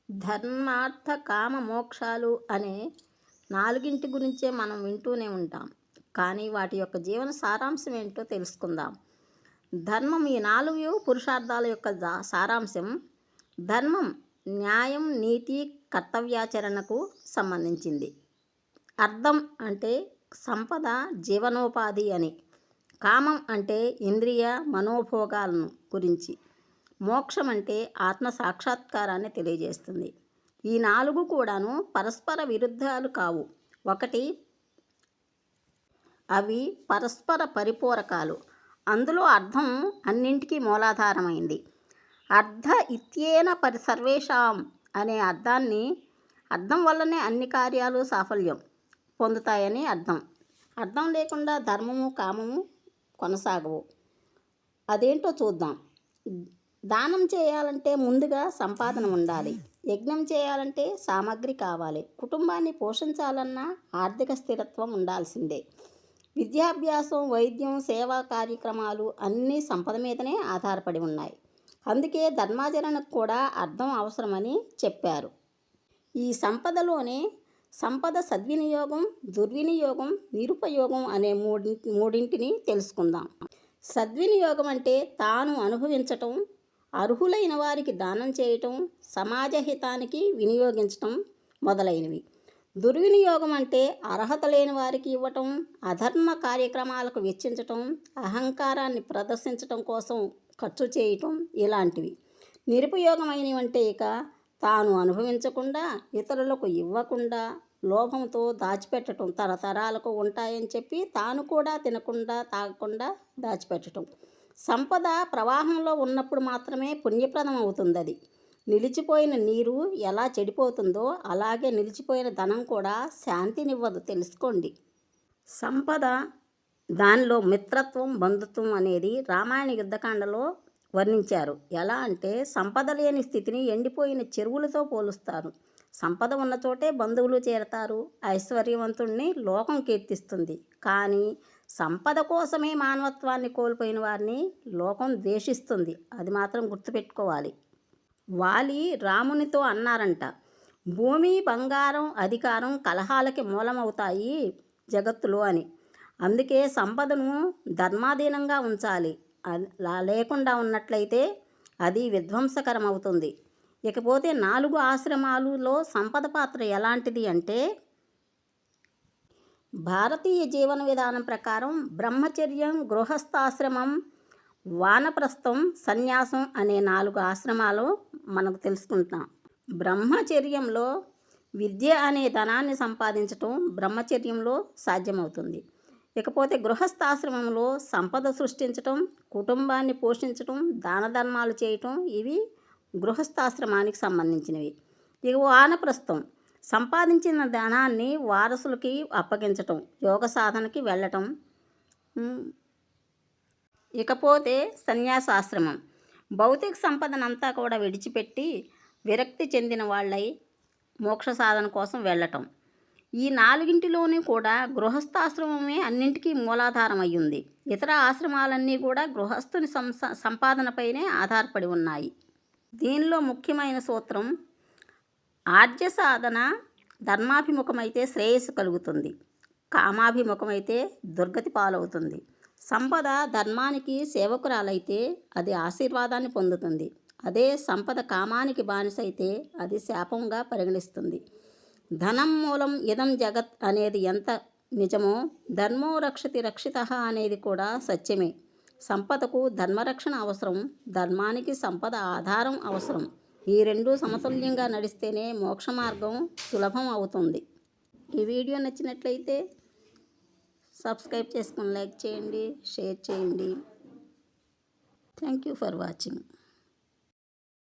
ధర్మార్థ కామ మోక్షాలు అనే నాలుగింటి గురించే మనం వింటూనే ఉంటాం. కానీ వాటి యొక్క జీవన సారాంశం ఏంటో తెలుసుకుందాం. ధర్మం ఈ 4 పురుషార్థాల యొక్క సారాంశం. ధర్మం న్యాయం, నీతి, కర్తవ్యాచరణకు సంబంధించింది. అర్థం అంటే సంపద, జీవనోపాధి అని. కామం అంటే ఇంద్రియ మనోభోగాలను గురించి. మోక్షం అంటే ఆత్మ సాక్షాత్కారాన్ని తెలియజేస్తుంది. ఈ 4 కూడాను పరస్పర విరుద్ధాలు కావు. ఒకటి, అవి పరస్పర పరిపూరకాలు. అందులో అర్థం అన్నింటికీ మూలాధారమైంది. అర్థ ఇత్యేన సర్వేషాం అనే అర్థం వల్లనే అన్ని కార్యాలు సాఫల్యం పొందుతాయని అర్థం. అర్థం లేకుండా ధర్మము, కామము కొనసాగవు. అదేంటో చూద్దాం. దానం చేయాలంటే ముందుగా సంపాదన ఉండాలి. యజ్ఞం చేయాలంటే సామగ్రి కావాలి. కుటుంబాన్ని పోషించాలన్నా ఆర్థిక స్థిరత్వం ఉండాల్సిందే. విద్యాభ్యాసం, వైద్యం, సేవా కార్యక్రమాలు అన్నీ సంపద మీదనే ఆధారపడి ఉన్నాయి. అందుకే ధర్మాచరణకు కూడా అర్థం అవసరమని చెప్పారు. ఈ సంపదలోనే సంపద సద్వినియోగం, దుర్వినియోగం, నిరుపయోగం అనే మూడింటిని తెలుసుకుందాం. సద్వినియోగం అంటే తాను అనుభవించటం, అర్హులైన వారికి దానం చేయటం, సమాజ హితానికి వినియోగించటం మొదలైనవి. దుర్వినియోగం అంటే అర్హత లేని వారికి ఇవ్వటం, అధర్మ కార్యక్రమాలకు వెచ్చించటం, అహంకారాన్ని ప్రదర్శించటం కోసం ఖర్చు చేయటం ఇలాంటివి. నిరుపయోగమైనవి అంటే ఇక తాను అనుభవించకుండా, ఇతరులకు ఇవ్వకుండా, లోభంతో దాచిపెట్టడం, తరతరాలకు ఉంటాయని చెప్పి తాను కూడా తినకుండా, తాగకుండా దాచిపెట్టడం. సంపద ప్రవాహంలో ఉన్నప్పుడు మాత్రమే పుణ్యప్రదం అవుతుంది. అది నిలిచిపోయిన నీరు ఎలా చెడిపోతుందో అలాగే నిలిచిపోయిన ధనం కూడా శాంతినివ్వదు, తెలుసుకోండి. సంపద, దానిలో మిత్రత్వం, బంధుత్వం అనేది రామాయణ యుద్ధకాండలో వర్ణించారు. ఎలా అంటే సంపద లేని స్థితిని ఎండిపోయిన చెరువులతో పోలుస్తారు. సంపద ఉన్న చోటే బంధువులు చేరతారు. ఐశ్వర్యవంతుణ్ణి లోకం కీర్తిస్తుంది. కానీ సంపద కోసమే మానవత్వాన్ని కోల్పోయిన వారిని లోకం ద్వేషిస్తుంది. అది మాత్రం గుర్తుపెట్టుకోవాలి. వాలి రామునితో అన్నారంట, భూమి, బంగారం, అధికారం కలహాలకి మూలమవుతాయి జగత్తులో అని. అందుకే సంపదను ధర్మాధీనంగా ఉంచాలి. లేకుండా ఉన్నట్లయితే అది విధ్వంసకరం అవుతుంది. ఇకపోతే 4 ఆశ్రమాలలో సంపద పాత్ర ఎలాంటిది అంటే, భారతీయ జీవన విధానం ప్రకారం బ్రహ్మచర్యం, గృహస్థాశ్రమం, వానప్రస్థం, సన్యాసం అనే 4 ఆశ్రమాలు మనకు తెలుసుకుంటాం. బ్రహ్మచర్యంలో విద్య అనే ధనాన్ని సంపాదించటం బ్రహ్మచర్యంలో సాధ్యమవుతుంది. ఇకపోతే గృహస్థాశ్రమంలో సంపద సృష్టించటం, కుటుంబాన్ని పోషించటం, దాన ధర్మాలు చేయటం ఇవి గృహస్థాశ్రమానికి సంబంధించినవి. ఇక వానప్రస్థం సంపాదించిన ధనాన్ని వారసులకి అప్పగించటం, యోగ సాధనకి వెళ్ళటం. ఇకపోతే సన్యాసాశ్రమం భౌతిక సంపదనంతా కూడా విడిచిపెట్టి విరక్తి చెందిన వాళ్ళై మోక్ష సాధన కోసం వెళ్ళటం. ఈ 4 కూడా గృహస్థాశ్రమమే అన్నింటికీ మూలాధారం అయ్యింది. ఇతర ఆశ్రమాలన్నీ కూడా గృహస్థుని సంపాదనపైనే ఆధారపడి ఉన్నాయి. దీనిలో ముఖ్యమైన సూత్రం, ఆర్య సాధన ధర్మాభిముఖమైతే శ్రేయస్సు కలుగుతుంది, కామాభిముఖమైతే దుర్గతి పాలవుతుంది. సంపద ధర్మానికి సేవకురాలైతే అది ఆశీర్వాదాన్ని పొందుతుంది. అదే సంపద కామానికి బానిసైతే అది శాపంగా పరిగణిస్తుంది. ధనం మూలం ఇదం జగత్ అనేది ఎంత నిజమో ధర్మో రక్షతి రక్షితః అనేది కూడా సత్యమే. సంపదకు ధర్మరక్షణ అవసరం, ధర్మానికి సంపద ఆధారం అవసరం. ఈ 2 సమతుల్యంగా నడిస్తేనే మోక్ష మార్గం సులభం అవుతుంది. ఈ వీడియో నచ్చినట్లయితే సబ్స్క్రైబ్ చేసుకొని లైక్ చేయండి, షేర్ చేయండి. Thank you for watching.